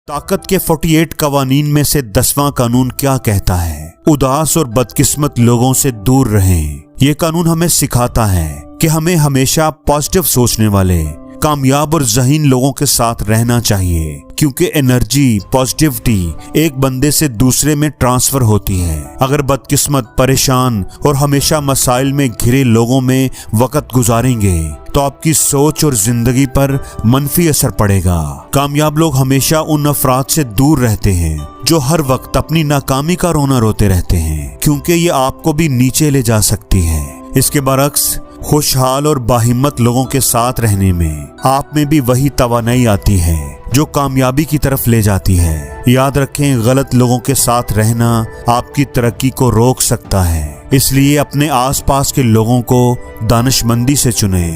طاقت کے 48 قوانین میں سے 10واں قانون کیا کہتا ہے؟ اداس اور بدقسمت لوگوں سے دور رہیں۔ یہ قانون ہمیں سکھاتا ہے کہ ہمیں ہمیشہ پازیٹیو سوچنے والے، کامیاب اور ذہین لوگوں کے ساتھ رہنا چاہیے، کیونکہ انرجی، پازیٹیوٹی ایک بندے سے دوسرے میں ٹرانسفر ہوتی ہے۔ اگر بدقسمت، پریشان اور ہمیشہ مسائل میں گھرے لوگوں میں وقت گزاریں گے تو آپ کی سوچ اور زندگی پر منفی اثر پڑے گا۔ کامیاب لوگ ہمیشہ ان افراد سے دور رہتے ہیں جو ہر وقت اپنی ناکامی کا رونا روتے رہتے ہیں، کیونکہ یہ آپ کو بھی نیچے لے جا سکتی ہے۔ اس کے برعکس خوشحال اور باہمت لوگوں کے ساتھ رہنے میں آپ میں بھی وہی توانائی آتی ہے جو کامیابی کی طرف لے جاتی ہے۔ یاد رکھیں، غلط لوگوں کے ساتھ رہنا آپ کی ترقی کو روک سکتا ہے، اس لیے اپنے آس پاس کے لوگوں کو دانشمندی سے چنیں۔